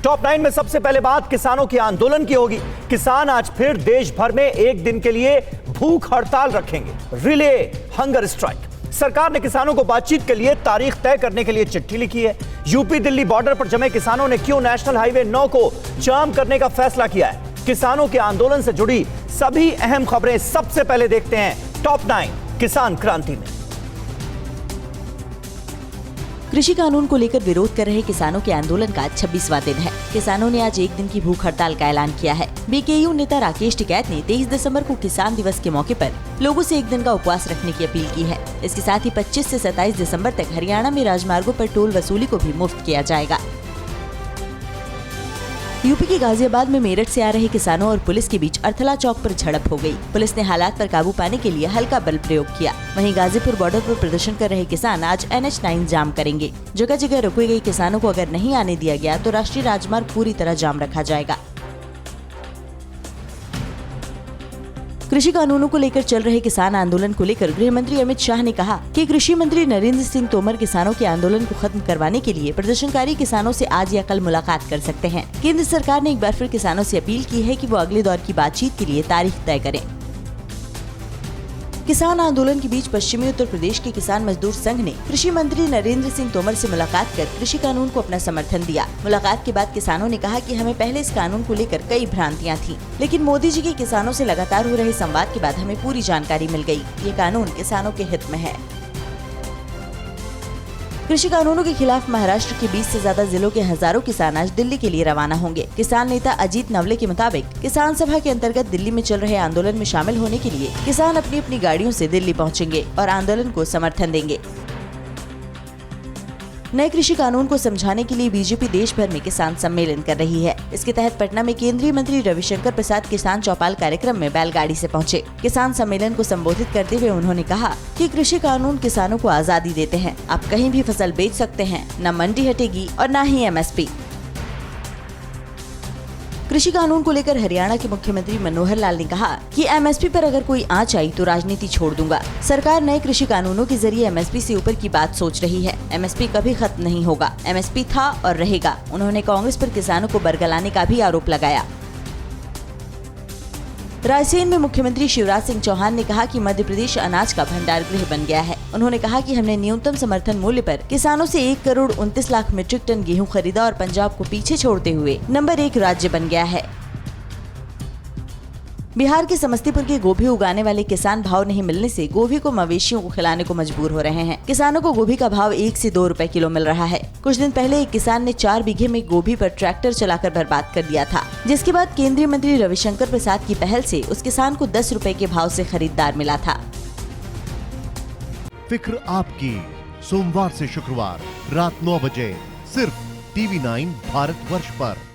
Top 9 में सबसे पहले बात किसानों के आंदोलन की होगी। किसान आज फिर देश भर में एक दिन के लिए भूख हड़ताल रखेंगे। Relay hunger strike. सरकार ने किसानों को बातचीत के लिए तारीख तय करने के लिए चिट्ठी लिखी है। यूपी दिल्ली बॉर्डर पर जमे किसानों ने क्यों नेशनल हाईवे 9 को जाम करने का फैसला किया है। किसानों के आंदोलन से जुड़ी सभी अहम खबरें सबसे पहले देखते हैं टॉप 9 किसान क्रांति में। कृषि कानून को लेकर विरोध कर रहे किसानों के आंदोलन का 26वां दिन है। किसानों ने आज एक दिन की भूख हड़ताल का ऐलान किया है। बीकेयू नेता राकेश टिकैत ने 23 दिसंबर को किसान दिवस के मौके पर लोगों से एक दिन का उपवास रखने की अपील की है। इसके साथ ही 25 से 27 दिसंबर तक हरियाणा में राजमार्गों पर टोल वसूली को भी मुफ्त किया जाएगा। यूपी के गाजियाबाद में मेरठ से आ रहे किसानों और पुलिस के बीच अर्थला चौक पर झड़प हो गई। पुलिस ने हालात पर काबू पाने के लिए हल्का बल प्रयोग किया। वहीं गाजीपुर बॉर्डर पर प्रदर्शन कर रहे किसान आज NH9 जाम करेंगे। जगह जगह रुके गए किसानों को अगर नहीं आने दिया गया तो राष्ट्रीय राजमार्ग पूरी तरह जाम रखा जाएगा। कृषि कानूनों को लेकर चल रहे किसान आंदोलन को लेकर गृह मंत्री अमित शाह ने कहा कि कृषि मंत्री नरेंद्र सिंह तोमर किसानों के आंदोलन को खत्म करवाने के लिए प्रदर्शनकारी किसानों से आज या कल मुलाकात कर सकते हैं। केंद्र सरकार ने एक बार फिर किसानों से अपील की है कि वो अगले दौर की बातचीत के लिए तारीख तय करें। किसान आंदोलन के बीच पश्चिमी उत्तर प्रदेश के किसान मजदूर संघ ने कृषि मंत्री नरेंद्र सिंह तोमर से मुलाकात कर कृषि कानून को अपना समर्थन दिया। मुलाकात के बाद किसानों ने कहा कि हमें पहले इस कानून को लेकर कई भ्रांतियां थीं, लेकिन मोदी जी के किसानों से लगातार हो रहे संवाद के बाद हमें पूरी जानकारी मिल गई। ये कानून किसानों के हित में है। कृषि कानूनों के खिलाफ महाराष्ट्र के 20 से ज्यादा जिलों के हजारों किसान आज दिल्ली के लिए रवाना होंगे। किसान नेता अजीत नवले के मुताबिक किसान सभा के अंतर्गत दिल्ली में चल रहे आंदोलन में शामिल होने के लिए किसान अपनी अपनी गाड़ियों से दिल्ली पहुंचेंगे और आंदोलन को समर्थन देंगे। नए कृषि कानून को समझाने के लिए बीजेपी देश भर में किसान सम्मेलन कर रही है। इसके तहत पटना में केंद्रीय मंत्री रविशंकर प्रसाद किसान चौपाल कार्यक्रम में बैलगाड़ी से पहुंचे। किसान सम्मेलन को संबोधित करते हुए उन्होंने कहा कि कृषि कानून किसानों को आजादी देते हैं। आप कहीं भी फसल बेच सकते हैं, न मंडी हटेगी और न ही MSP। कृषि कानून को लेकर हरियाणा के मुख्यमंत्री मनोहर लाल ने कहा कि MSP पर अगर कोई आंच आई तो राजनीति छोड़ दूंगा। सरकार नए कृषि कानूनों के जरिए MSP से ऊपर की बात सोच रही है। MSP कभी खत्म नहीं होगा। MSP था और रहेगा। उन्होंने कांग्रेस पर किसानों को बरगलाने का भी आरोप लगाया। रायसेन में मुख्यमंत्री शिवराज सिंह चौहान ने कहा कि मध्य प्रदेश अनाज का भंडार गृह बन गया है। उन्होंने कहा कि हमने न्यूनतम समर्थन मूल्य पर किसानों से 1 करोड़ 29 लाख मीट्रिक टन गेहूं खरीदा और पंजाब को पीछे छोड़ते हुए नंबर 1 राज्य बन गया है। बिहार के समस्तीपुर के गोभी उगाने वाले किसान भाव नहीं मिलने से गोभी को मवेशियों को खिलाने को मजबूर हो रहे हैं। किसानों को गोभी का भाव 1 से 2 रुपए किलो मिल रहा है। कुछ दिन पहले एक किसान ने 4 बीघे में गोभी पर ट्रैक्टर चलाकर बर्बाद कर दिया था, जिसके बाद केंद्रीय मंत्री रविशंकर प्रसाद की पहल से उस किसान को 10 रुपए के भाव से खरीदार मिला था। फिक्र आपकी, सोमवार से शुक्रवार रात 9 बजे सिर्फ TV9 भारतवर्ष पर।